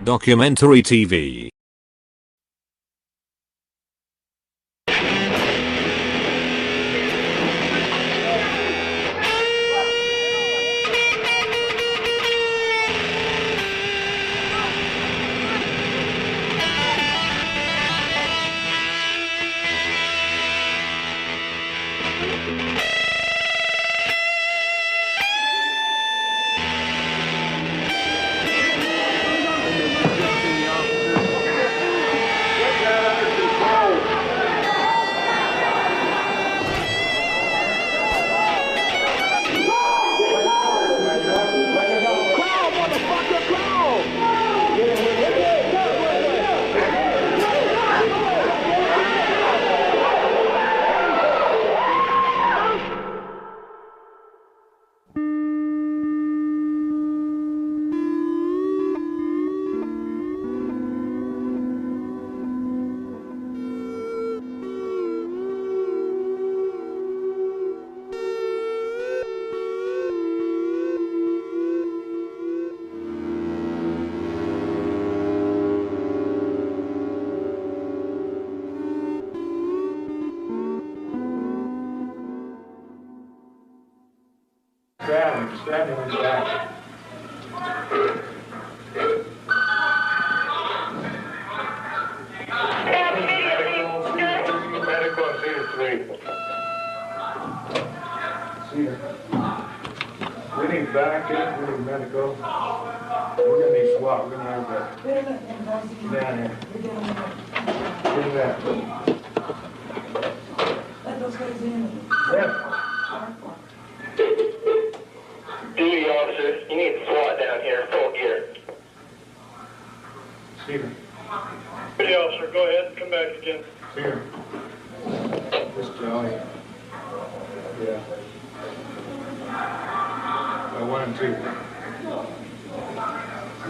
Documentary TV. Grab him in the back. Medical and C3. We need back in, we need medical. We're gonna need SWAT, we're gonna have that. Down here. Get that. Let those guys in. Yeah. Duty officer, you need SWAT down here, full gear. Stephen. Duty officer, go ahead, come back again. Here. This Johnny. Yeah. 1 and 2.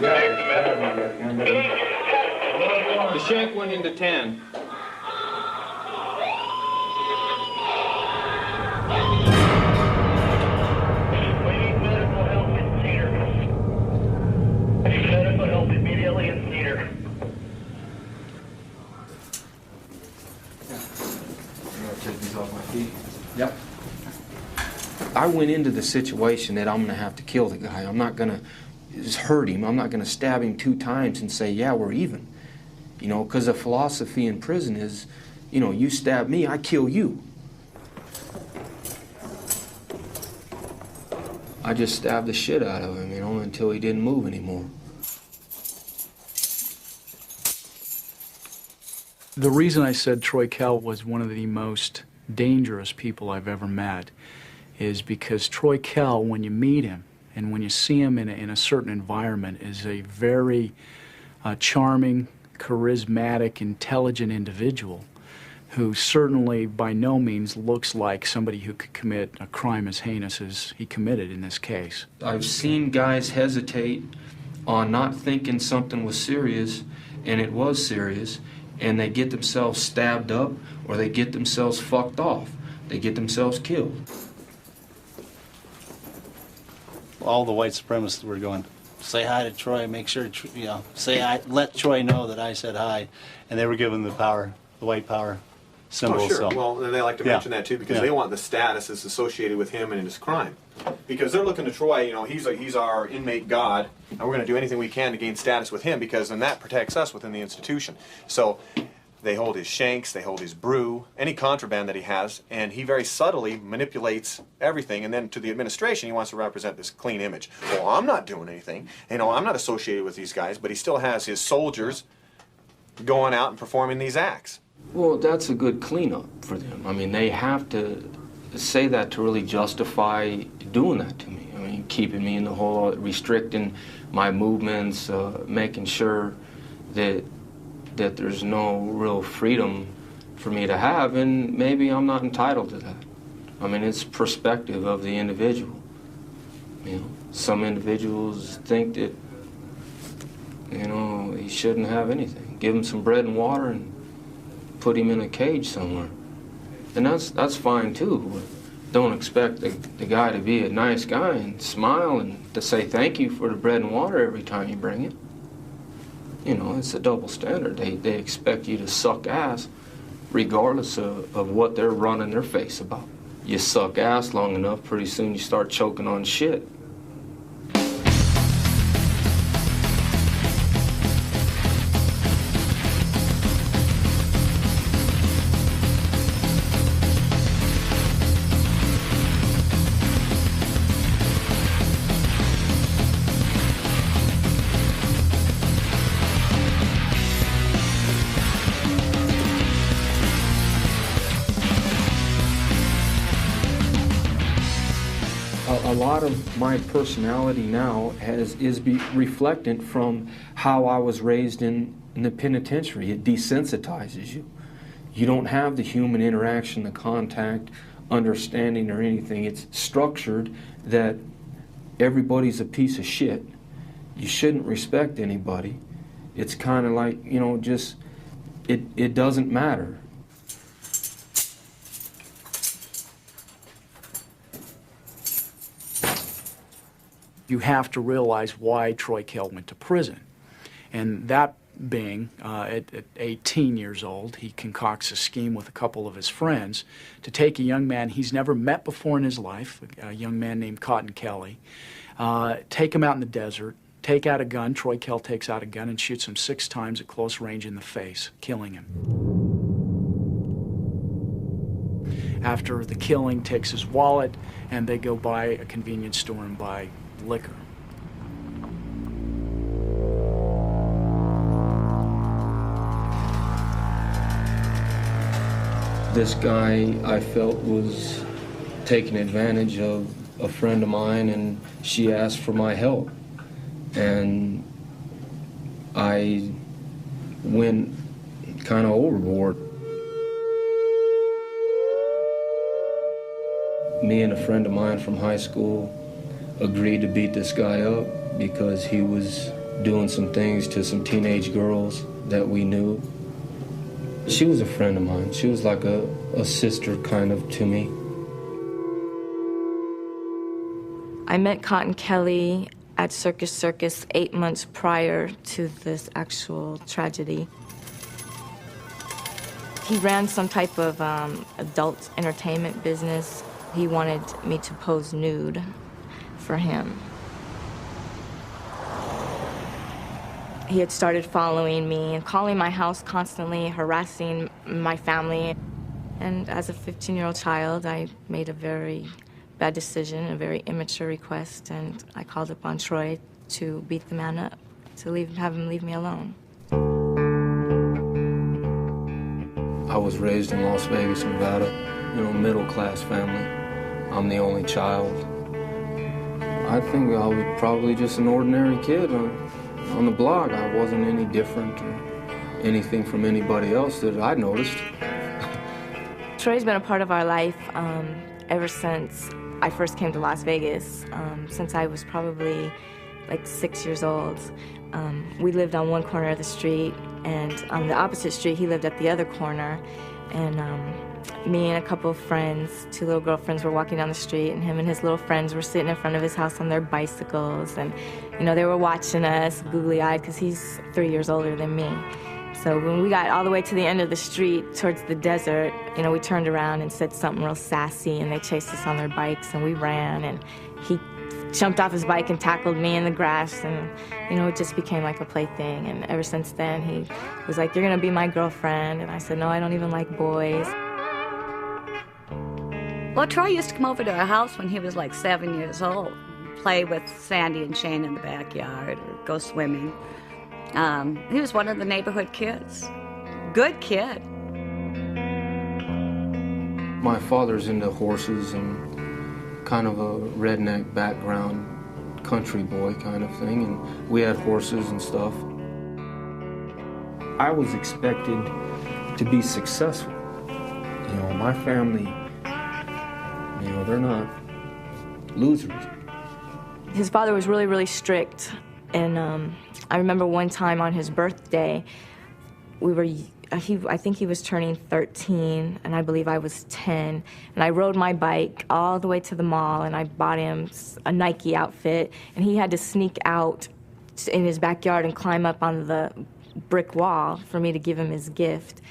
Yeah. The shank went into 10. We need medical help in Cedar. I need medical help immediately in Cedar. Take these off my feet. Yep. I went into the situation that I'm going to have to kill the guy. I'm not going to hurt him. I'm not going to stab him 2 times and say, yeah, we're even. You know, because the philosophy in prison is, you know, you stab me, I kill you. I just stabbed the shit out of him, you know, until he didn't move anymore. The reason I said Troy Kell was one of the most dangerous people I've ever met is because Troy Kell, when you meet him and when you see him in a certain environment, is a very charming, charismatic, intelligent individual who certainly by no means looks like somebody who could commit a crime as heinous as he committed in this case. I've seen guys hesitate on not thinking something was serious, and it was serious, and they get themselves stabbed up or they get themselves fucked off. They get themselves killed. All the white supremacists were going, say hi to Troy, make sure, you know, say hi, let Troy know that I said hi. And they were given the power, the white power symbol. Oh, sure. So. Well, they like to mention that too because they want the status that's associated with him and his crime. Because they're looking to Troy, you know, he's our inmate god, and we're going to do anything we can to gain status with him because then that protects us within the institution. So they hold his shanks, they hold his brew, any contraband that he has, and he very subtly manipulates everything. And then to the administration, he wants to represent this clean image. Well, I'm not doing anything. You know, I'm not associated with these guys, but he still has his soldiers going out and performing these acts. Well, that's a good cleanup for them. I mean, they have to say that to really justify doing that to me. I mean, keeping me in the hole, restricting my movements, making sure that there's no real freedom for me to have, and maybe I'm not entitled to that. I mean, it's perspective of the individual. You know, some individuals think that, you know, he shouldn't have anything. Give him some bread and water and put him in a cage somewhere. And that's fine too. But don't expect the guy to be a nice guy and smile and to say thank you for the bread and water every time you bring it. You know, it's a double standard. They expect you to suck ass regardless of what they're running their face about. You suck ass long enough, pretty soon you start choking on shit. A lot of my personality now is reflectant from how I was raised in the penitentiary. It desensitizes you. You don't have the human interaction, the contact, understanding or anything. It's structured that everybody's a piece of shit. You shouldn't respect anybody. It's kind of like, you know, just, it doesn't matter. You have to realize why Troy Kell went to prison. And that being, at 18 years old, he concocts a scheme with a couple of his friends to take a young man he's never met before in his life, a young man named Cotton Kelly, take him out in the desert, take out a gun. Troy Kell takes out a gun and shoots him 6 times at close range in the face, killing him. After the killing, takes his wallet, and they go by a convenience store and buy liquor. This guy, I felt, was taking advantage of a friend of mine, and she asked for my help. And I went kind of overboard. Me and a friend of mine from high school agreed to beat this guy up because he was doing some things to some teenage girls that we knew. She was a friend of mine. She was like a sister kind of to me. I met Cotton Kelly at Circus 8 months prior to this actual tragedy. He ran some type of adult entertainment business. He wanted me to pose nude for him. He had started following me and calling my house constantly, harassing my family. And as a 15-year-old child, I made a very bad decision, a very immature request, and I called upon Troy to beat the man up, to have him leave me alone. I was raised in Las Vegas, Nevada, you know, middle-class family. I'm the only child. I think I was probably just an ordinary kid on the block. I wasn't any different or anything from anybody else that I noticed. Troy's been a part of our life ever since I first came to Las Vegas, since I was probably like 6 years old. We lived on one corner of the street, and on the opposite street, he lived at the other corner. And me and a couple of friends, 2 little girlfriends, were walking down the street, and him and his little friends were sitting in front of his house on their bicycles. And, you know, they were watching us, googly-eyed, because he's 3 years older than me. So when we got all the way to the end of the street towards the desert, you know, we turned around and said something real sassy, and they chased us on their bikes, and we ran, and he jumped off his bike and tackled me in the grass, and, you know, it just became like a plaything. And ever since then, he was like, "You're gonna be my girlfriend," and I said, "No, I don't even like boys." Well, Troy used to come over to our house when he was like 7 years old, play with Sandy and Shane in the backyard, or go swimming. He was one of the neighborhood kids. Good kid. My father's into horses and kind of a redneck background, country boy kind of thing, and we had horses and stuff. I was expected to be successful. You know, my family, you know, they're not losers. His father was really, really strict, and I remember one time on his birthday, I think he was turning 13, and I believe I was 10, and I rode my bike all the way to the mall, and I bought him a Nike outfit, and he had to sneak out in his backyard and climb up on the brick wall for me to give him his gift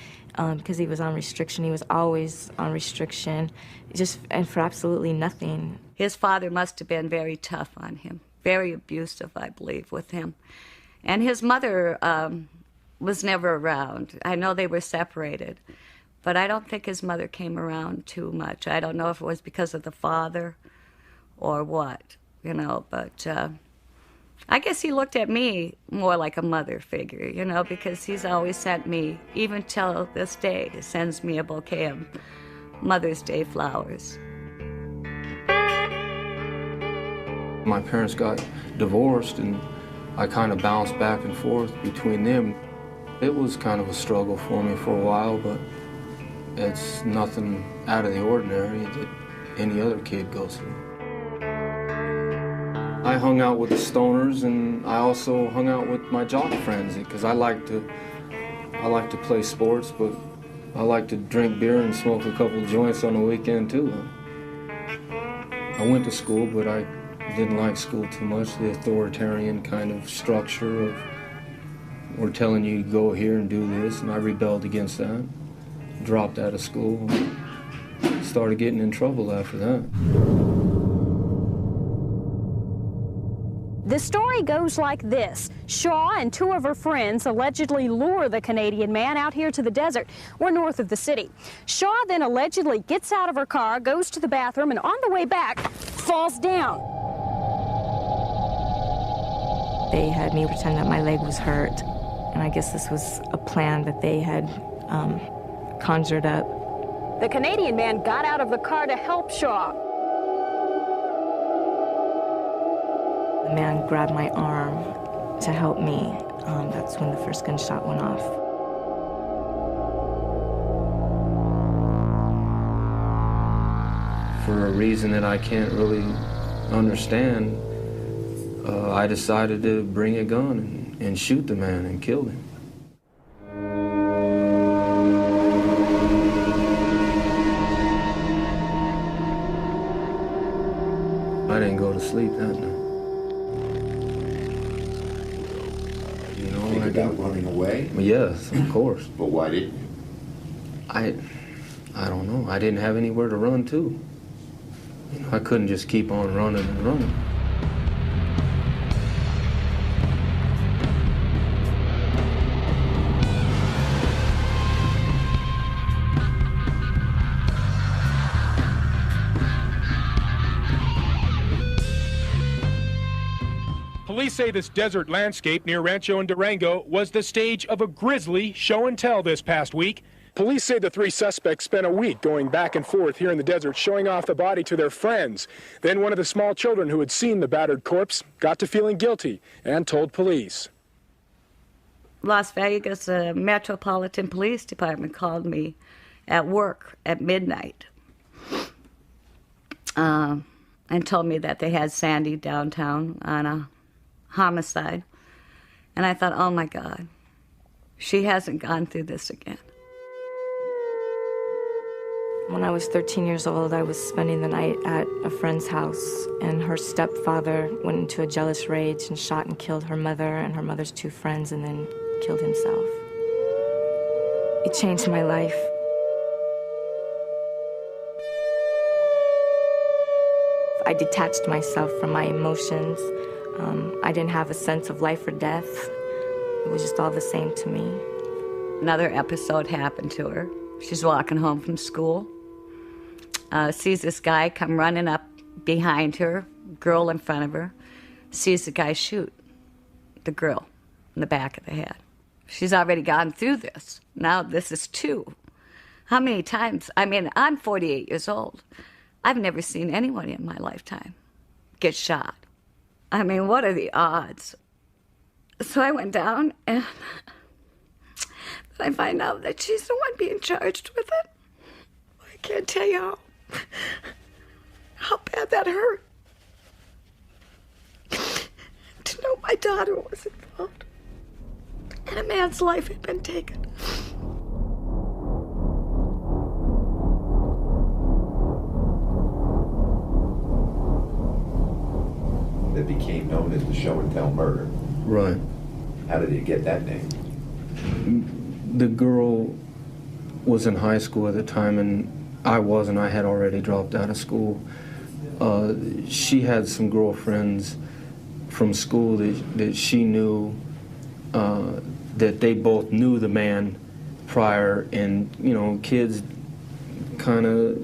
because he was on restriction. He was always on restriction, and for absolutely nothing. His father must have been very tough on him, very abusive, I believe, with him. And his mother was never around. I know they were separated, but I don't think his mother came around too much. I don't know if it was because of the father or what, but I guess he looked at me more like a mother figure, because he's always sent me, even till this day, he sends me a bouquet of Mother's Day flowers. My parents got divorced, and I kind of bounced back and forth between them. It was kind of a struggle for me for a while, but it's nothing out of the ordinary that any other kid goes through. I hung out with the stoners, and I also hung out with my jock friends because I like to play sports, but I like to drink beer and smoke a couple joints on the weekend too. I went to school, but I didn't like school too much. The authoritarian kind of structure of we're telling you to go here and do this, and I rebelled against that. Dropped out of school, and started getting in trouble after that. The story goes like this. Shaw and two of her friends allegedly lure the Canadian man out here to the desert. We're north of the city. Shaw then allegedly gets out of her car, goes to the bathroom, and on the way back, falls down. They had me pretend that my leg was hurt, and I guess this was a plan that they had conjured up. The Canadian man got out of the car to help Shaw. The man grabbed my arm to help me. That's when the first gunshot went off. For a reason that I can't really understand, I decided to bring a gun and shoot the man and kill him. I didn't go to sleep that night. Think about running away? Yes, of course. But why didn't you? I don't know. I didn't have anywhere to run to. I couldn't just keep on running and running. Police say this desert landscape near Rancho and Durango was the stage of a grisly show and tell this past week. Police say the three suspects spent a week going back and forth here in the desert, showing off the body to their friends. Then one of the small children who had seen the battered corpse got to feeling guilty and told police. Las Vegas Metropolitan Police Department called me at work at midnight and told me that they had Sandy downtown on a homicide. And I thought, oh my God, she hasn't gone through this again. When I was 13 years old, I was spending the night at a friend's house, and her stepfather went into a jealous rage and shot and killed her mother and her mother's two friends, and then killed himself. It changed my life. I detached myself from my emotions. I didn't have a sense of life or death. It was just all the same to me. Another episode happened to her. She's walking home from school, sees this guy come running up behind her, girl in front of her, sees the guy shoot the girl in the back of the head. She's already gone through this. Now this is two. How many times? I mean, I'm 48 years old. I've never seen anyone in my lifetime get shot. I mean, what are the odds? So I went down, and I find out that she's the one being charged with it. I can't tell you how bad that hurt. To know my daughter was involved, and a man's life had been taken. That became known as the show and tell murder. Right. How did he get that name? The girl was in high school at the time, and I wasn't. I had already dropped out of school. She had some girlfriends from school that she knew, that they both knew the man prior, and, you know, kids kind of,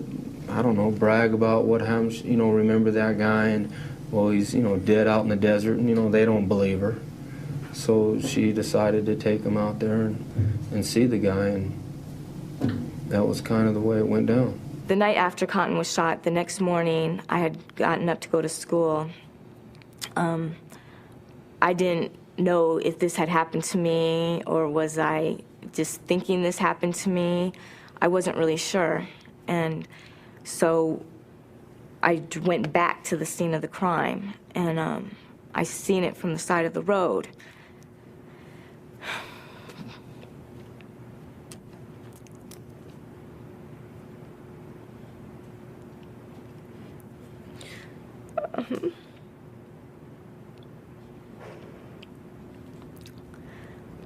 I don't know, brag about what happens, you know, remember that guy, and, well, he's, you know, dead out in the desert, and, you know, they don't believe her. So she decided to take him out there and see the guy, and that was kind of the way it went down. The night after Cotton was shot, the next morning, I had gotten up to go to school. I didn't know if this had happened to me or was I just thinking this happened to me. I wasn't really sure. And so I went back to the scene of the crime, and I seen it from the side of the road.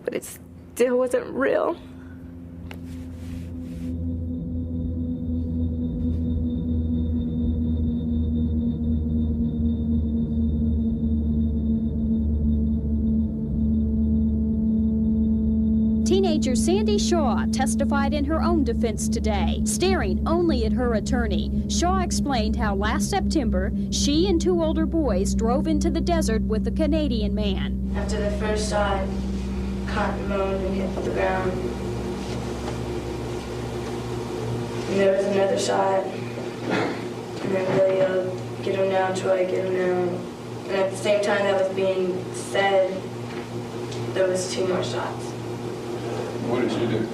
But it still wasn't real. Teenager Sandy Shaw testified in her own defense today, staring only at her attorney. Shaw explained how last September, she and two older boys drove into the desert with a Canadian man. After the first shot, Cotton moaned and hit the ground. And there was another shot, and then Billy yelled, "Get him now, Troy, get him now." And at the same time that was being said, there was two more shots. What did you do?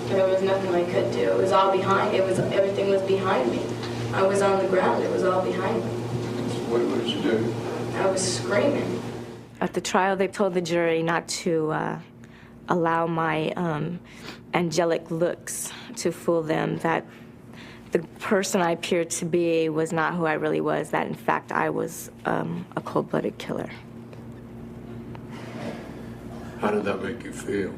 There was nothing I could do. It was all behind. Everything was behind me. I was on the ground. It was all behind me. What did you do? I was screaming. At the trial, they told the jury not to allow my angelic looks to fool them, that the person I appeared to be was not who I really was, that in fact I was a cold-blooded killer. How did that make you feel?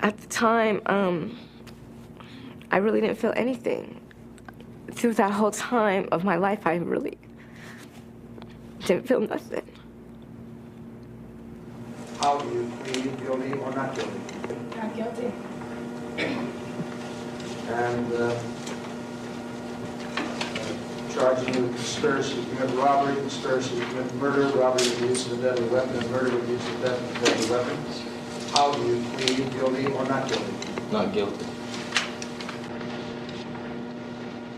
At the time, I really didn't feel anything. Through that whole time of my life, I really didn't feel nothing. How do you plead guilty or not guilty? Not guilty. And charging you with conspiracy to commit robbery, conspiracy to commit murder, robbery with the use of a deadly weapon, and murder with the use of a deadly weapon. How do you plead guilty or not guilty? Not guilty.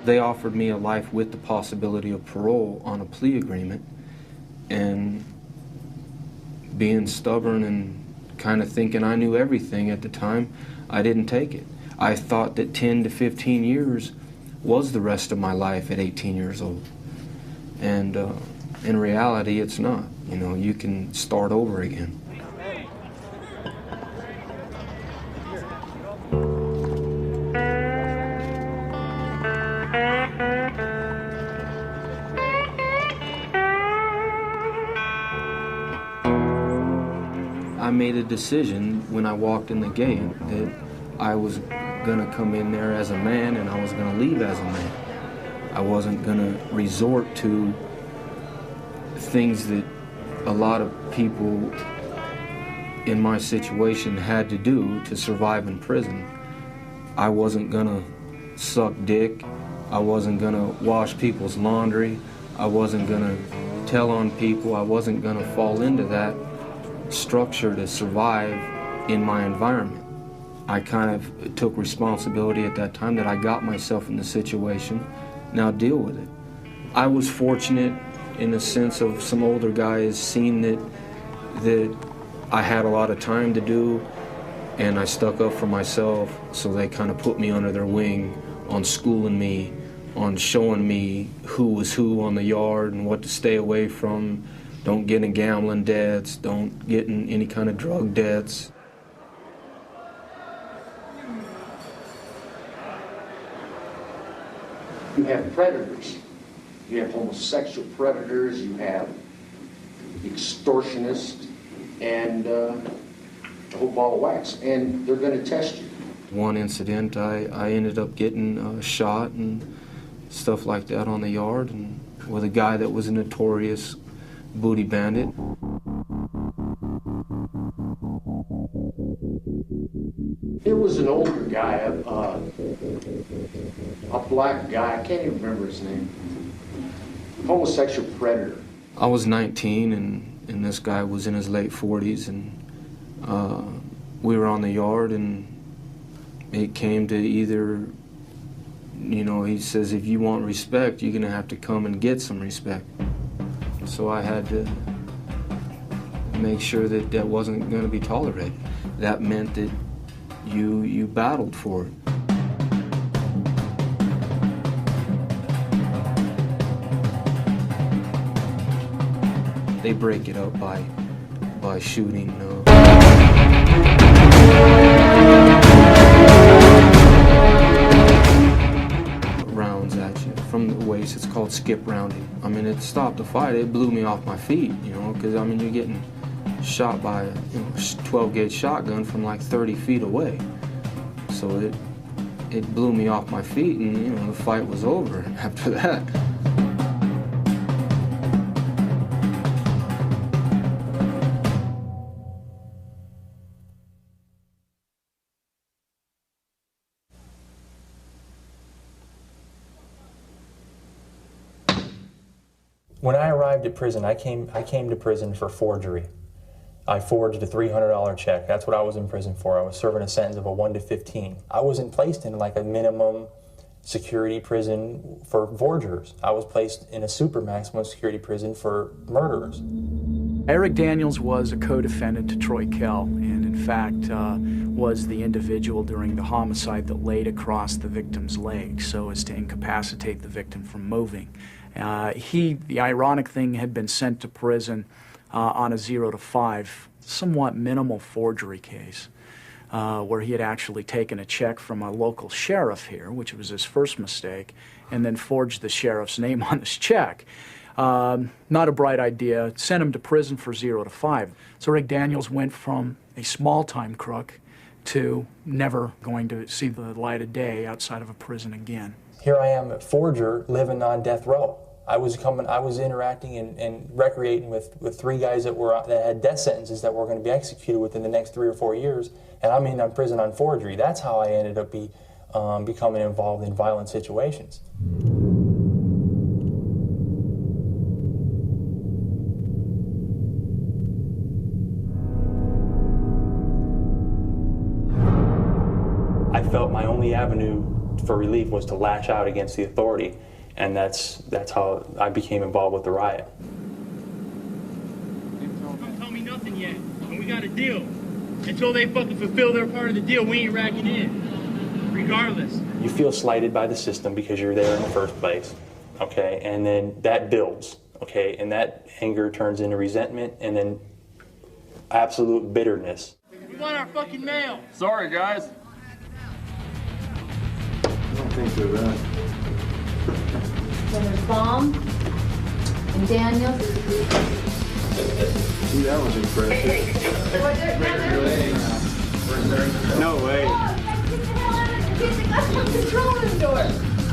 They offered me a life with the possibility of parole on a plea agreement, and being stubborn and kind of thinking I knew everything at the time, I didn't take it. I thought that 10 to 15 years was the rest of my life at 18 years old. And in reality, it's not. You know, you can start over again. I made a decision when I walked in the gate that I was gonna come in there as a man and I was gonna leave as a man. I wasn't gonna resort to things that a lot of people in my situation had to do to survive in prison. I wasn't gonna suck dick. I wasn't gonna wash people's laundry. I wasn't gonna tell on people. I wasn't gonna fall into that structure to survive in my environment. I kind of took responsibility at that time that I got myself in the situation. Now deal with it. I was fortunate in the sense of some older guys seeing that I had a lot of time to do, and I stuck up for myself, so they kind of put me under their wing on schooling me, on showing me who was who on the yard and what to stay away from. Don't get in gambling debts, don't get in any kind of drug debts. You have predators. You have homosexual predators, you have extortionists, and a whole ball of wax, and they're going to test you. One incident, I ended up getting shot and stuff like that on the yard, and with a guy that was a notorious booty bandit. There was an older guy, a black guy, I can't even remember his name, homosexual predator. I was 19 and this guy was in his late 40s, and we were on the yard, and it came to either, you know, he says, if you want respect, you're gonna have to come and get some respect. So I had to make sure that that wasn't gonna be tolerated. That meant that you battled for it. They break it up by shooting rounds at you from the waist. It's called skip rounding. I mean, it stopped the fight. It blew me off my feet, you know, because I mean, you're getting shot by a 12-gauge shotgun from like 30 feet away. So it blew me off my feet, and you know, the fight was over after that. When I arrived at prison, I came to prison for forgery. I forged a $300 check. That's what I was in prison for. I was serving a sentence of a 1 to 15. I wasn't placed in like a minimum security prison for forgers. I was placed in a super maximum security prison for murderers. Eric Daniels was a co-defendant to Troy Kell, and in fact was the individual during the homicide that laid across the victim's leg so as to incapacitate the victim from moving. The ironic thing, had been sent to prison on a 0 to 5, somewhat minimal forgery case, where he had actually taken a check from a local sheriff here, which was his first mistake, and then forged the sheriff's name on this check. Not a bright idea. Sent him to prison for 0 to 5. So Rick Daniels went from a small-time crook to never going to see the light of day outside of a prison again. Here I am, a forger, living on death row. I was interacting and recreating with 3 guys that had death sentences that were going to be executed within the next 3 or 4 years, and I'm in prison on forgery. That's how I ended up becoming involved in violent situations. I felt my only avenue for relief was to lash out against the authority, and that's how I became involved with the riot. Don't tell me nothing yet, and we got a deal. Until they fucking fulfill their part of the deal, we ain't racking in, regardless. You feel slighted by the system because you're there in the first place, okay? And then that builds, okay? And that anger turns into resentment and then absolute bitterness. We want our fucking mail. Sorry, guys. I don't think they're that. Then there's Baum and Daniels. See, that was impressive. No way. That's the control room door.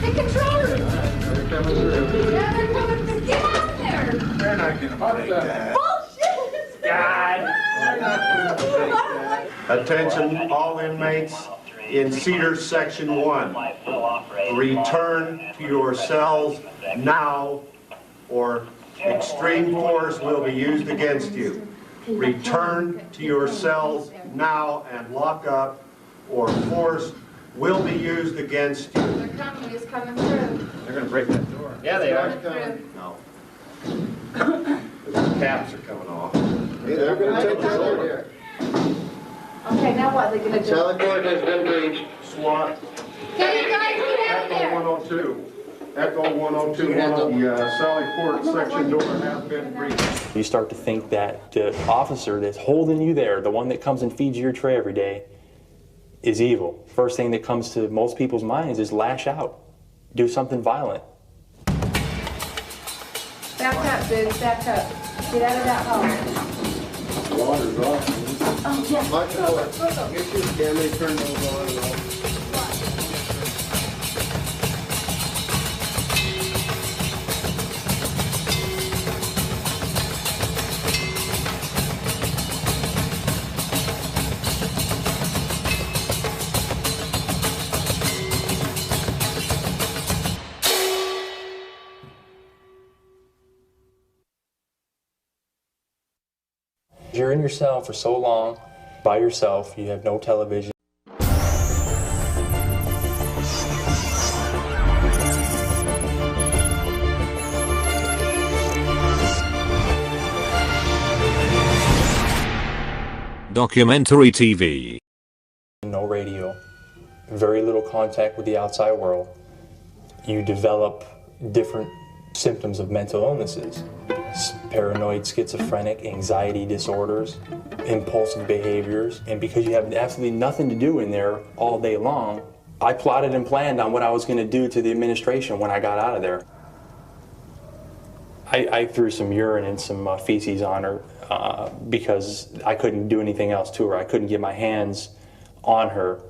The control room. They're coming through. Yeah, they're coming through. Get out there. They're not going to take that. Bullshit. God. They're not going to take that. Attention, all inmates in Cedar Section 1. Return to your cells now, or extreme force will be used against you. Return to your cells now and lock up, or force will be used against you. They're coming. He's coming through. They're going to break that door. Yeah, they are. No. The caps are coming off. Hey, they're going to take the door here. Okay, now what? They're going to do? Teleport has been breached. SWAT. Hey, you guys, get out Echo there. 102. Echo 102, the Sally Port section door has been breached. You start to think that the officer that's holding you there, the one that comes and feeds you your tray every day, is evil. First thing that comes to most people's minds is lash out. do something violent. Back up, dude, back up. Get out of that hole. Water's off. Oh, yeah. Get your camera turned on and off. You're in your cell for so long, by yourself, you have no television. Documentary TV. No radio, very little contact with the outside world. You develop different symptoms of mental illnesses. Paranoid, schizophrenic, anxiety disorders, impulsive behaviors, and because you have absolutely nothing to do in there all day long, I plotted and planned on what I was going to do to the administration when I got out of there. I threw some urine and some feces on her because I couldn't do anything else to her. I couldn't get my hands on her,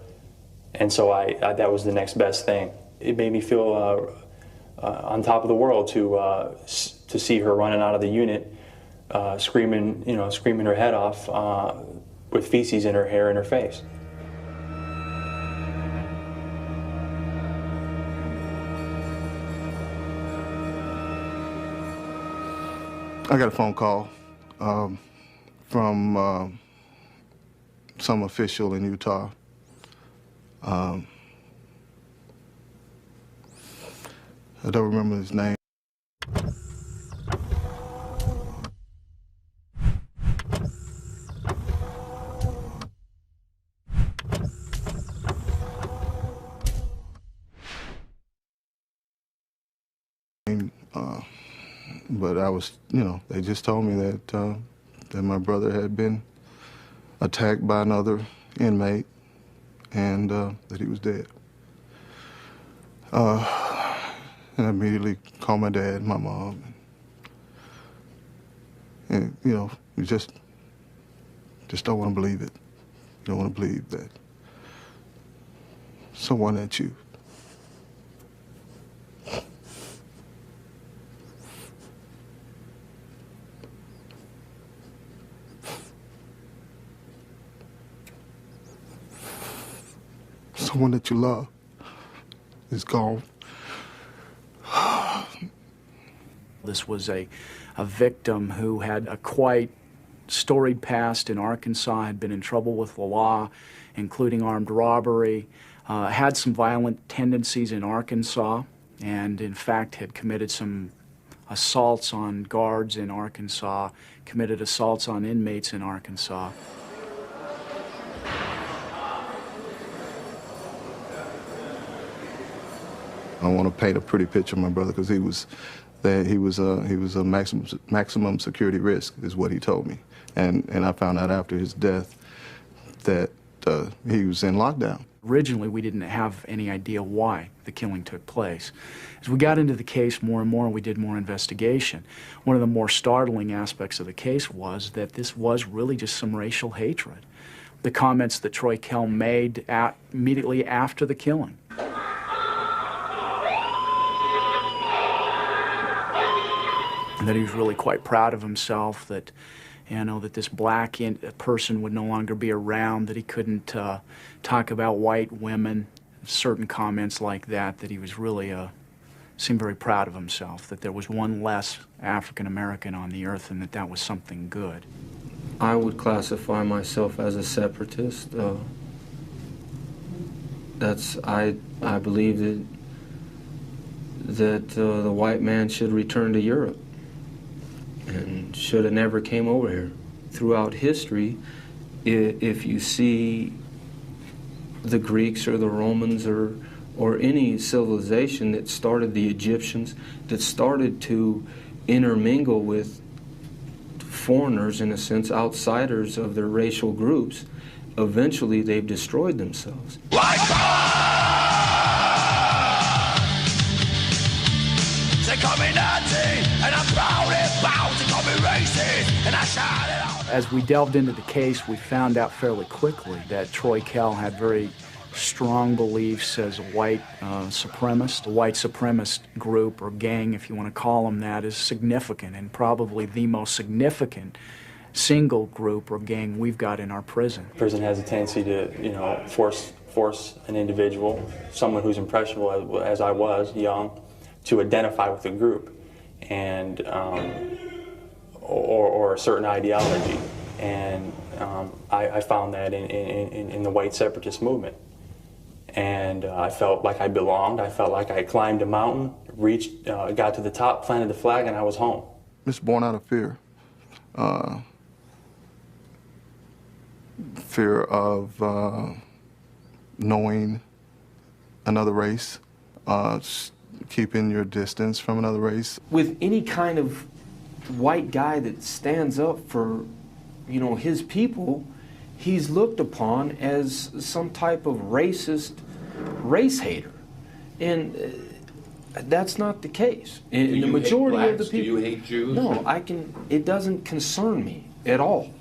and so that was the next best thing. It made me feel on top of the world to see her running out of the unit, screaming her head off with feces in her hair and her face. I got a phone call from some official in Utah. I don't remember his name. But I was, they just told me that my brother had been attacked by another inmate and that he was dead. And I immediately called my dad and my mom. And you just don't want to believe it. You don't want to believe that someone that you someone that you love is gone. This was a victim who had a quite storied past in Arkansas, had been in trouble with the law, including armed robbery, had some violent tendencies in Arkansas, and in fact had committed some assaults on guards in Arkansas, committed assaults on inmates in Arkansas. I want to paint a pretty picture of my brother because he was a maximum security risk, is what he told me, and I found out after his death that he was in lockdown. Originally, we didn't have any idea why the killing took place. As we got into the case more and more, and we did more investigation, one of the more startling aspects of the case was that this was really just some racial hatred. The comments that Troy Kell made immediately after the killing. That he was really quite proud of himself, that that this black person would no longer be around, that he couldn't talk about white women, certain comments like that, that he was really seemed very proud of himself, that there was one less African American on the earth and that was something good. I would classify myself as a separatist. I believe that the white man should return to Europe and should have never came over here. Throughout history, if you see the Greeks or the Romans or any civilization that started, the Egyptians, that started to intermingle with foreigners, in a sense, outsiders of their racial groups, eventually they've destroyed themselves. They call me Nazi, and I'm proud and proud. They call me racist, and I shout it out. As we delved into the case, we found out fairly quickly that Troy Kell had very strong beliefs as a white supremacist. The white supremacist group, or gang, if you want to call them that, is significant, and probably the most significant single group or gang we've got in our prison. Prison has a tendency to, force an individual, someone who's impressionable as I was, young, to identify with a group and or a certain ideology. And I found that in the white separatist movement. And I felt like I belonged. I felt like I climbed a mountain, reached, got to the top, planted the flag, and I was home. It's born out of fear. Fear of knowing another race, keeping your distance from another race. With any kind of white guy that stands up for, his people, he's looked upon as some type of racist race hater. And that's not the case. In the majority of the people. Do you hate Jews? No, it doesn't concern me at all.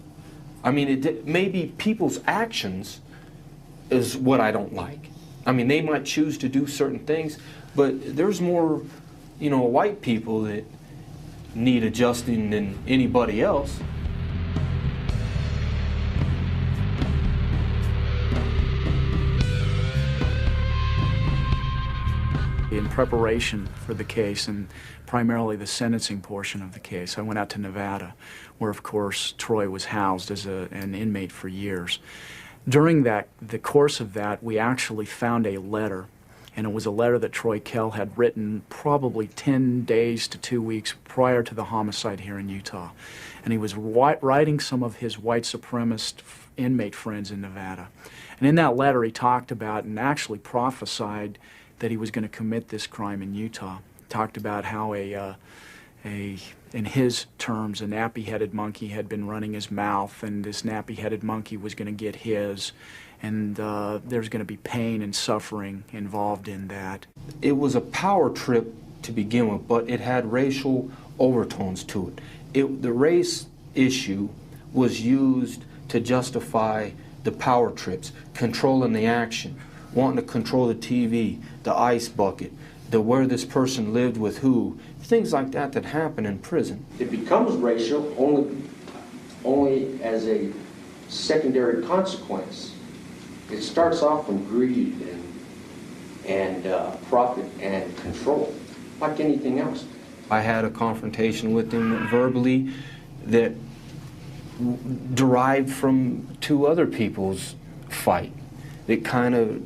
I mean, maybe people's actions is what I don't like. I mean, they might choose to do certain things, but there's more, white people that need adjusting than anybody else. In preparation for the case, and primarily the sentencing portion of the case, I went out to Nevada, where of course Troy was housed as an inmate for years. During the course of that, we actually found a letter, and it was a letter that Troy Kell had written probably 10 days to 2 weeks prior to the homicide here in Utah. And he was writing some of his white supremacist inmate friends in Nevada. And in that letter he talked about and actually prophesied that he was going to commit this crime in Utah. He talked about how in his terms, a nappy-headed monkey had been running his mouth, and this nappy-headed monkey was going to get his, and there's going to be pain and suffering involved in that. It was a power trip to begin with, but it had racial overtones to it. The race issue was used to justify the power trips, controlling the action, wanting to control the TV, the ice bucket, where this person lived with who, things like that happen in prison. It becomes racial only as a secondary consequence. It starts off from greed and profit and control, like anything else. I had a confrontation with him verbally that derived from two other people's fight. That kind of,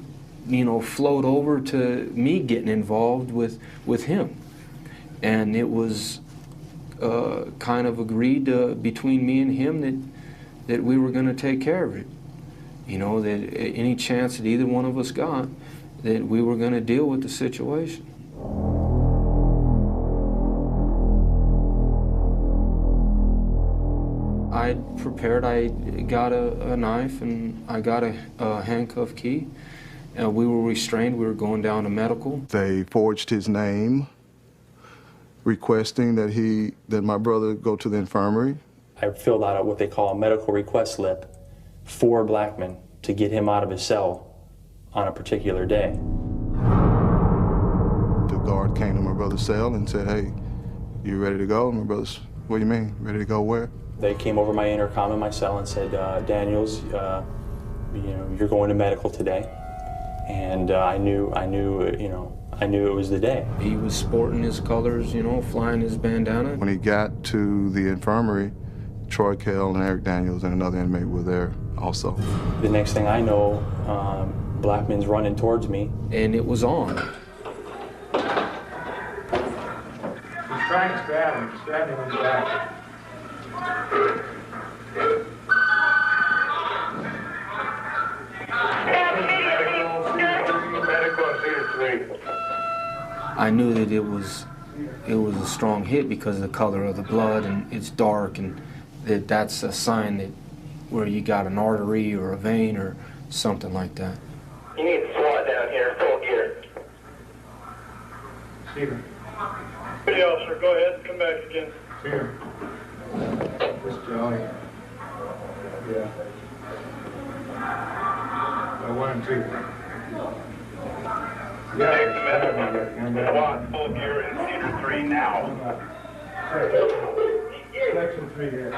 flowed over to me getting involved with him. And it was kind of agreed between me and him that we were going to take care of it. That any chance that either one of us got, that we were going to deal with the situation. I prepared, I got a knife and I got a handcuff key. We were restrained, we were going down to medical. They forged his name, requesting that my brother go to the infirmary. I filled out what they call a medical request slip for Blackman to get him out of his cell on a particular day. The guard came to my brother's cell and said, "Hey, you ready to go?" And my brother's, "What do you mean, ready to go where?" They came over my intercom in my cell and said, "Daniels, you're going to medical today." And I knew it was the day. He was sporting his colors, flying his bandana. When he got to the infirmary, Troy Kell and Eric Daniels and another inmate were there also. The next thing I know, Blackman's running towards me. And it was on. He's trying to stab him. Stab him in the back. I knew that it was a strong hit because of the color of the blood, and it's dark, and that's a sign that where you got an artery or a vein or something like that. You need to SWAT down here, full gear. Steven. Hey, officer, go ahead and come back again. Here. This Johnny. Yeah. 1 and 2. SWAT full gear in Cedar 3 now. Section 3 here.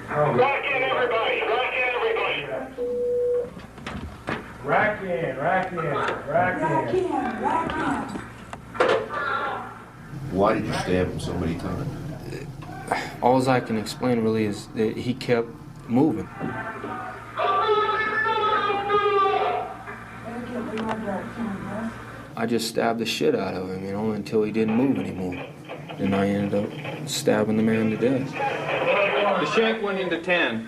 Rack in, everybody. Rack in, everybody. Rack in, rack in, rack in. Rack in. Why did you stab him so many times? All I can explain really is that he kept moving. I just stabbed the shit out of him, you know, until he didn't move anymore. Then I ended up stabbing the man to death. The shank went into 10.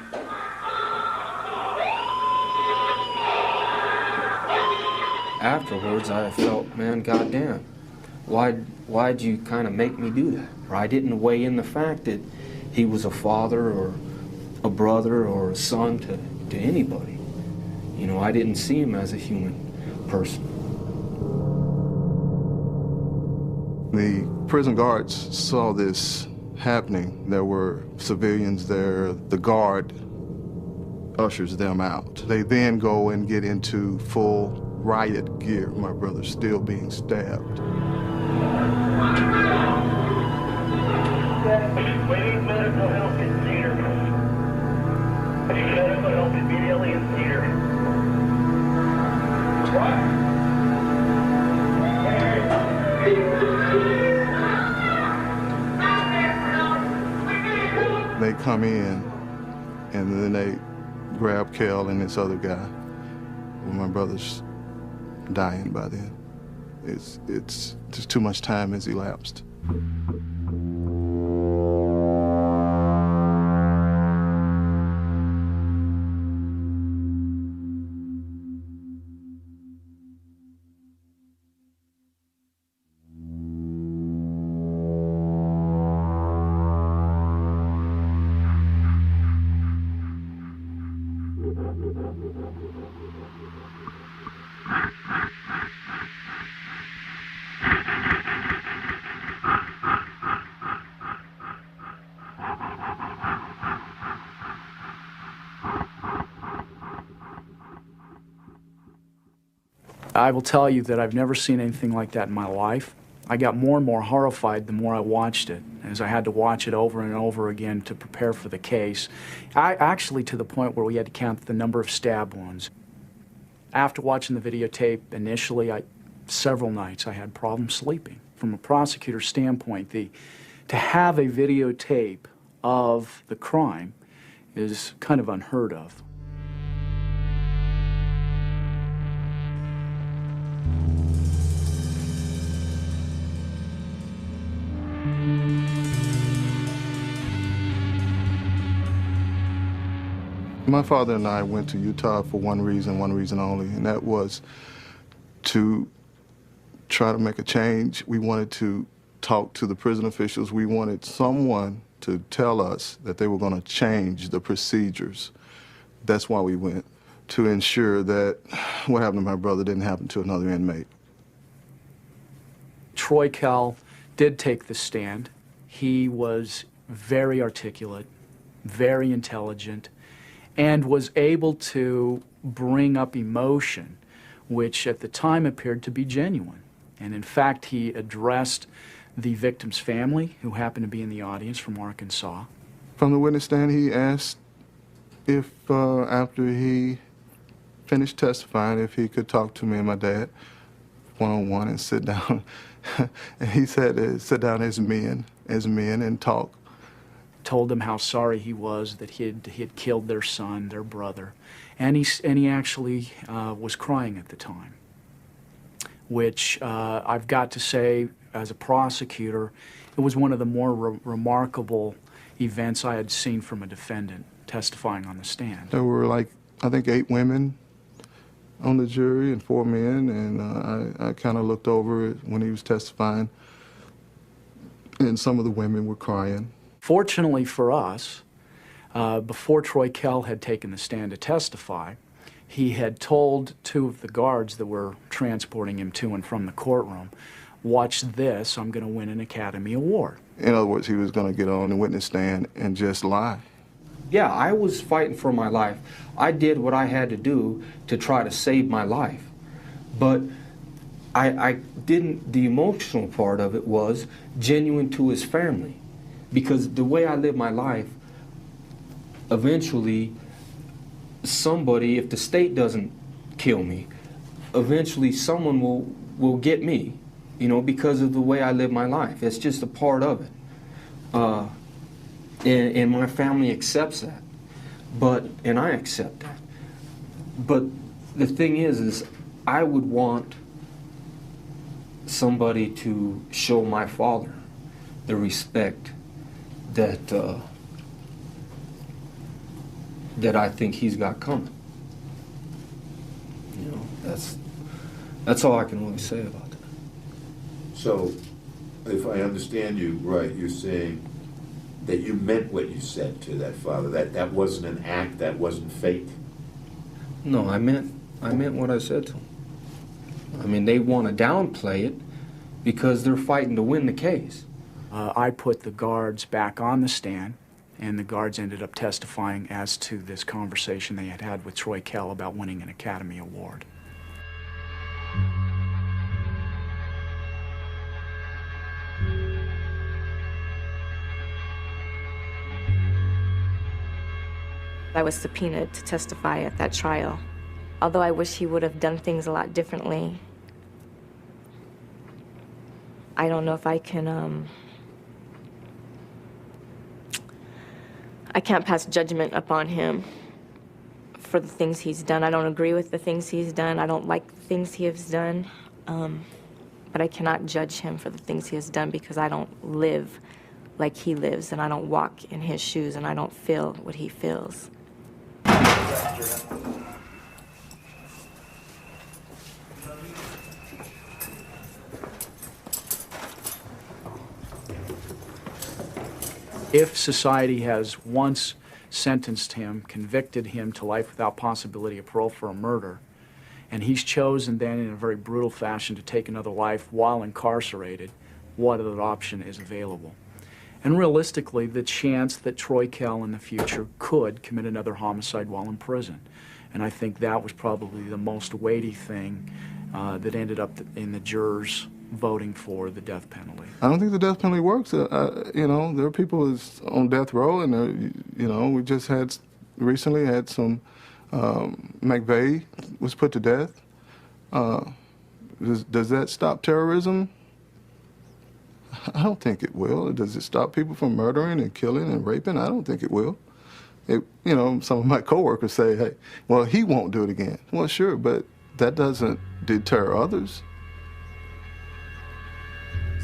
Afterwards, I felt, man, goddamn, why'd you kind of make me do that? Or I didn't weigh in the fact that he was a father or a brother or a son to anybody. You know, I didn't see him as a human person. The prison guards saw this happening. There were civilians there. The guard ushers them out. They then go and get into full riot gear. My brother's still being stabbed. We need medical help in Cedar. We need medical help immediately in Cedar. What? They come in, and then they grab Kel and this other guy. Well, my brother's dying by then. It's just too much time has elapsed. I will tell you that I've never seen anything like that in my life. I got more and more horrified the more I watched it, as I had to watch it over and over again to prepare for the case. Actually, to the point where we had to count the number of stab wounds. After watching the videotape initially, several nights I had problems sleeping. From a prosecutor's standpoint, to have a videotape of the crime is kind of unheard of. My father and I went to Utah for one reason only, and that was to try to make a change. We wanted to talk to the prison officials. We wanted someone to tell us that they were going to change the procedures. That's why we went, to ensure that what happened to my brother didn't happen to another inmate. Troy Kell did take the stand. He was very articulate, very intelligent, and was able to bring up emotion, which at the time appeared to be genuine. And in fact, he addressed the victim's family, who happened to be in the audience from Arkansas. From the witness stand, he asked if, after he finished testifying, if he could talk to me and my dad one-on-one and sit down. And he said, sit down as men and talk. Told them how sorry he was that he had killed their son, their brother, and he actually was crying at the time, which I've got to say, as a prosecutor, it was one of the more remarkable events I had seen from a defendant testifying on the stand. There were, like, I think 8 women on the jury and 4 men, and I kind of looked over it when he was testifying, and some of the women were crying. Fortunately for us, before Troy Kell had taken the stand to testify, he had told 2 of the guards that were transporting him to and from the courtroom, watch this, I'm going to win an Academy Award. In other words, he was going to get on the witness stand and just lie. Yeah, I was fighting for my life. I did what I had to do to try to save my life. But I didn't, the emotional part of it was genuine to his family. Because the way I live my life, eventually somebody, if the state doesn't kill me, eventually someone will get me, you know, because of the way I live my life. It's just a part of it. And my family accepts that. And I accept that. But the thing is I would want somebody to show my father the respect that that I think he's got coming. You know, that's all I can really say about that. So, if I understand you right, you're saying that you meant what you said to that father. That wasn't an act. That wasn't fake. No, I meant what I said to him. I mean, they want to downplay it because they're fighting to win the case. I put the guards back on the stand, and the guards ended up testifying as to this conversation they had had with Troy Kell about winning an Academy Award. I was subpoenaed to testify at that trial. Although I wish he would have done things a lot differently, I don't know if I can, I can't pass judgment upon him for the things he's done. I don't agree with the things he's done. I don't like the things he has done. But I cannot judge him for the things he has done because I don't live like he lives, and I don't walk in his shoes, and I don't feel what he feels. If society has once sentenced him, convicted him to life without possibility of parole for a murder, and he's chosen then in a very brutal fashion to take another life while incarcerated, what other option is available? And realistically, the chance that Troy Kell in the future could commit another homicide while in prison. And I think that was probably the most weighty thing that ended up in the jurors voting for the death penalty. I don't think the death penalty works. You know, there are people who's on death row, and you know, we just recently had some. McVeigh was put to death. Does that stop terrorism? I don't think it will. Does it stop people from murdering and killing and raping? I don't think it will. You know, some of my coworkers say, hey, well, he won't do it again. Well, sure, but that doesn't deter others.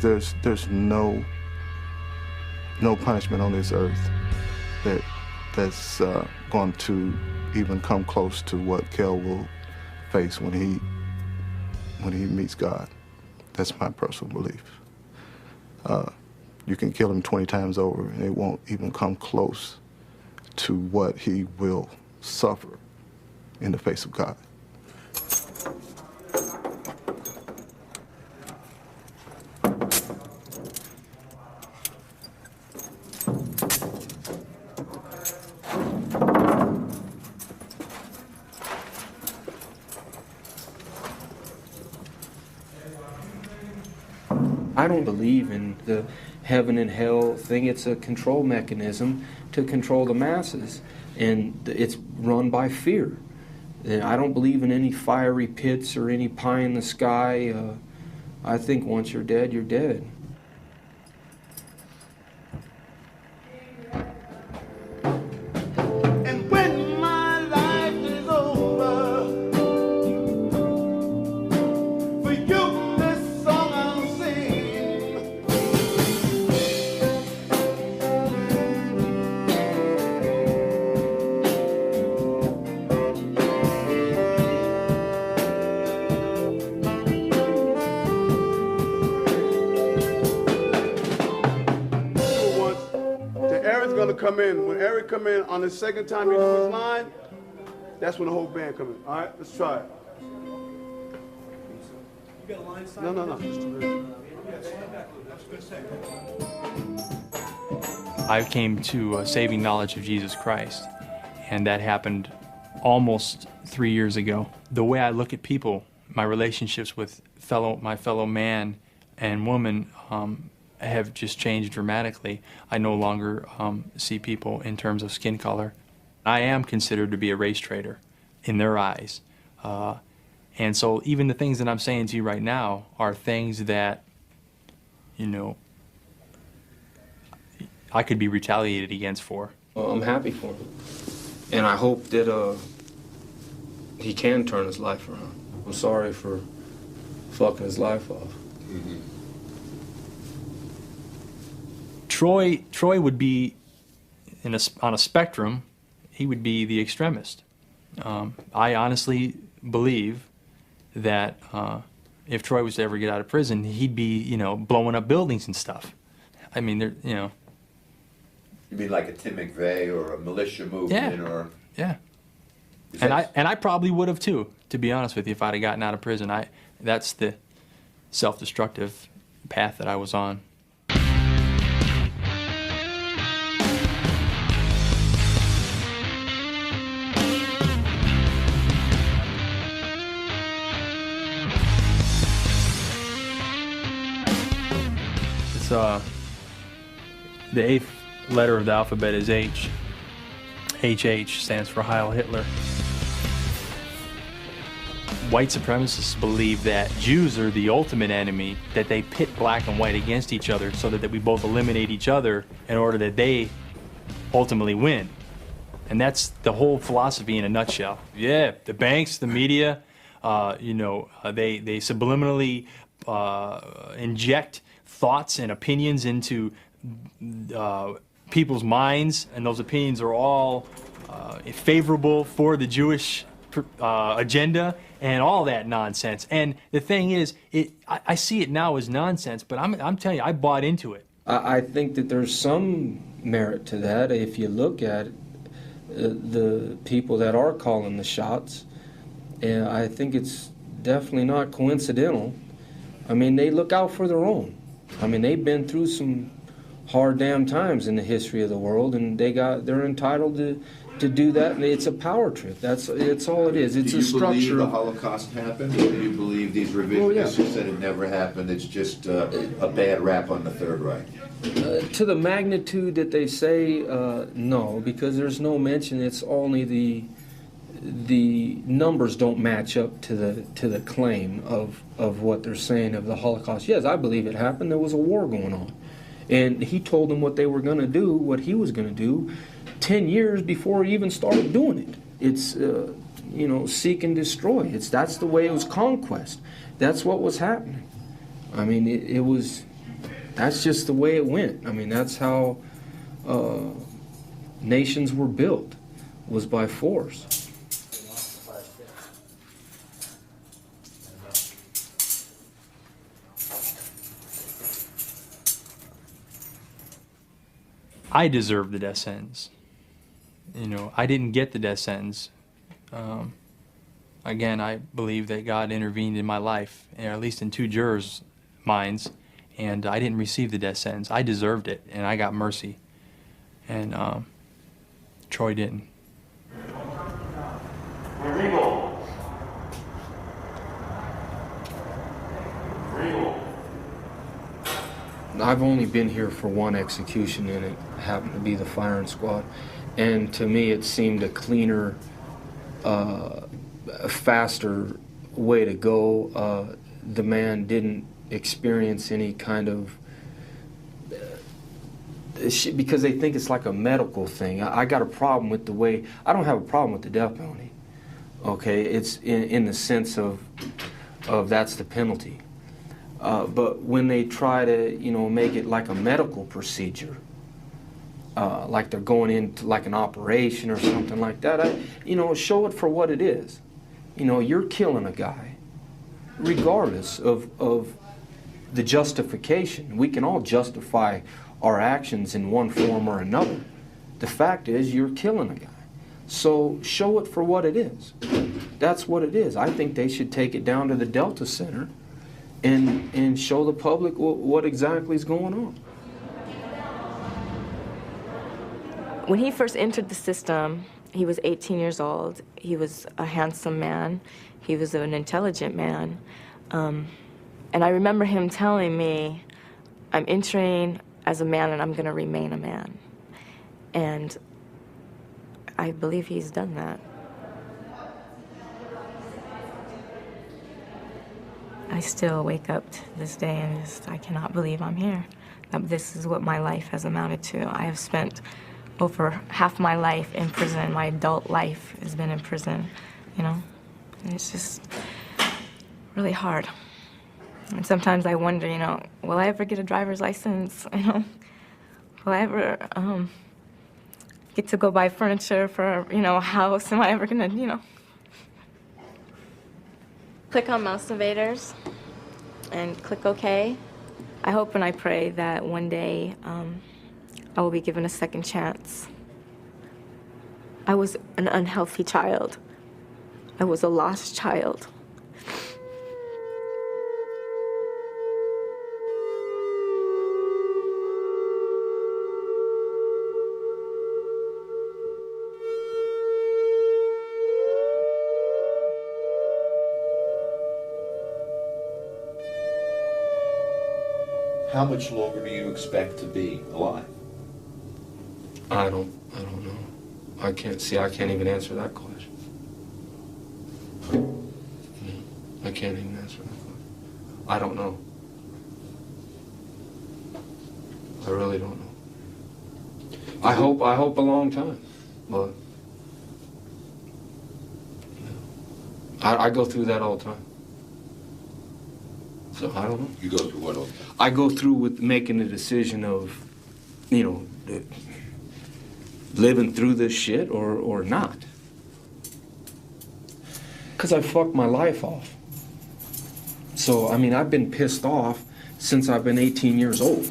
There's no punishment on this earth that's going to even come close to what Kell will face when he meets God. That's my personal belief. You can kill him 20 times over, and it won't even come close to what he will suffer in the face of God. I don't believe in the heaven and hell thing. It's a control mechanism to control the masses, and it's run by fear. And I don't believe in any fiery pits or any pie in the sky. I think once you're dead, you're dead. And when my life is over, for you this song I'll sing. Eric's gonna come in. When Eric come in on the second time he do his line, That's when the whole band comes in. All right, let's try it. You got a line sign? No. I came to a saving knowledge of Jesus Christ, and that happened almost 3 years ago. The way I look at people, my relationships with my fellow man and woman have just changed dramatically. I no longer see people in terms of skin color. I am considered to be a race traitor in their eyes. And so even the things that I'm saying to you right now are things that, you know, I could be retaliated against for. Well, I'm happy for him. And I hope that he can turn his life around. I'm sorry for fucking his life off. Mm-hmm. Troy would be, on a spectrum, he would be the extremist. I honestly believe that if Troy was to ever get out of prison, he'd be, you know, blowing up buildings and stuff. I mean, you know. You mean like a Tim McVeigh or a militia movement, or? Yeah. And I probably would have too, to be honest with you, if I'd have gotten out of prison. That's the self-destructive path that I was on. It's the 8th letter of the alphabet is H. HH stands for Heil Hitler. White supremacists believe that Jews are the ultimate enemy, that they pit black and white against each other so that we both eliminate each other in order that they ultimately win. And that's the whole philosophy in a nutshell. Yeah, the banks, the media, you know, they subliminally inject thoughts and opinions into people's minds, and those opinions are all favorable for the Jewish agenda and all that nonsense. And the thing is, I see it now as nonsense, but I'm telling you, I bought into it. I think that there's some merit to that if you look at the people that are calling the shots. And I think it's definitely not coincidental. I mean, they look out for their own. I mean, they've been through some hard damn times in the history of the world, and they're entitled to do that. And it's a power trip. It's all it is. It's a structure. Do you believe the Holocaust happened, or do you believe these revisionists who said it never happened? It's just a bad rap on the Third Reich. To the magnitude that they say, no, because there's no mention. It's only the numbers don't match up to the claim of what they're saying of the Holocaust. Yes, I believe it happened. There was a war going on. And he told them what they were going to do, what he was going to do, 10 years before he even started doing it. It's, you know, seek and destroy. That's the way it was conquest. That's what was happening. I mean, it was, that's just the way it went. I mean, that's how nations were built, was by force. I deserved the death sentence. You know, I didn't get the death sentence. Again, I believe that God intervened in my life, or at least in 2 jurors' minds, and I didn't receive the death sentence. I deserved it, and I got mercy. And Troy didn't. I've only been here for one execution, and it happened to be the firing squad. And to me, it seemed a cleaner, a faster way to go. The man didn't experience any kind of... because they think it's like a medical thing. I got a problem with the way... I don't have a problem with the death penalty. Okay, it's in the sense of that's the penalty. But when they try to, you know, make it like a medical procedure, like they're going into like an operation or something like that, you know, show it for what it is. You know, you're killing a guy, regardless of the justification. We can all justify our actions in one form or another. The fact is, you're killing a guy. So show it for what it is. That's what it is. I think they should take it down to the Delta Center and show the public what exactly is going on. When he first entered the system, he was 18 years old. He was a handsome man. He was an intelligent man. And I remember him telling me, I'm entering as a man and I'm going to remain a man. And I believe he's done that. I still wake up to this day and I cannot believe I'm here. This is what my life has amounted to. I have spent over half my life in prison. My adult life has been in prison, you know? And it's just really hard. And sometimes I wonder, you know, will I ever get a driver's license, you know? Will I ever get to go buy furniture for, you know, a house? Am I ever gonna, you know? Click on Mouse Invaders and click OK. I hope and I pray that one day I will be given a second chance. I was an unhealthy child. I was a lost child. How much longer do you expect to be alive? I don't know. I can't even answer that question. I can't even answer that question. I don't know. I really don't know. I hope a long time, but I go through that all the time. So I don't know. You go through what all the time? I go through with making the decision of, you know, living through this shit or not. Because I fucked my life off. So, I mean, I've been pissed off since I've been 18 years old.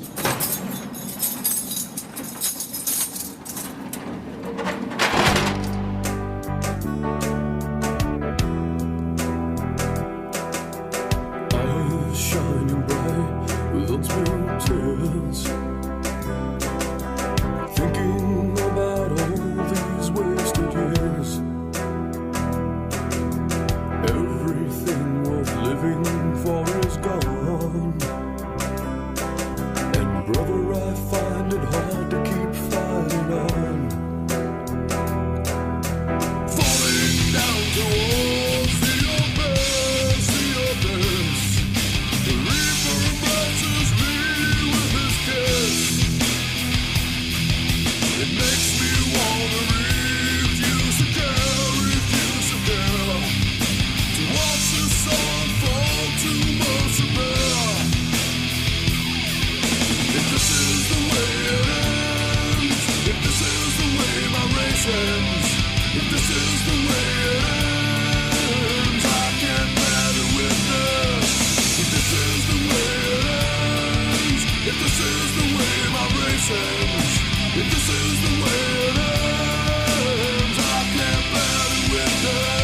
Shining bright with unspilled tears, thinking about all these wasted years. Everything worth living for is gone, and brother, I find it hard to keep fighting on. Falling down towards the abyss, the reaper embraces me with his kiss. It makes me wanna refuse to care, to watch the sun fall too much to bear. If this is the way it ends, if this is the way my race ends, if this is the way it ends, I can't bear to witness. If this is the way it ends, if this is the way my race ends, if this is the way it ends, I can't bear to witness.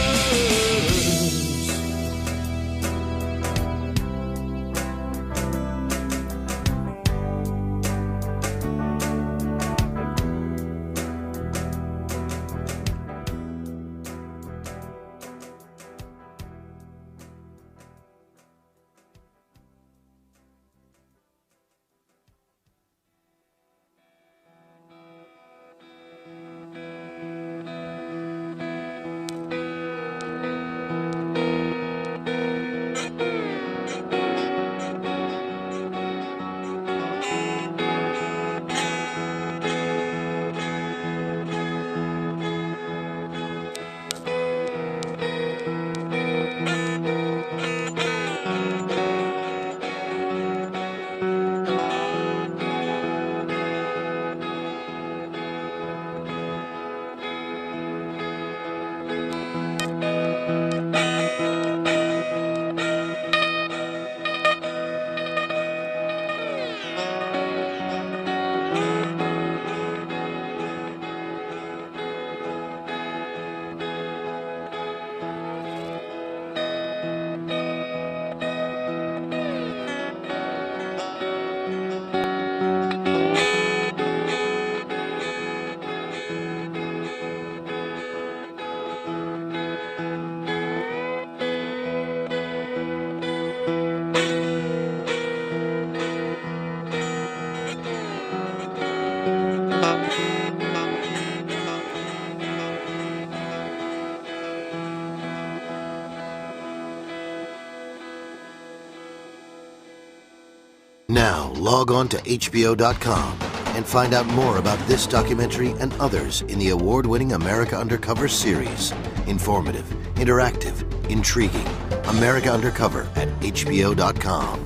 Now, log on to HBO.com and find out more about this documentary and others in the award-winning America Undercover series. Informative, interactive, intriguing. America Undercover at HBO.com.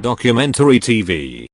Documentary TV.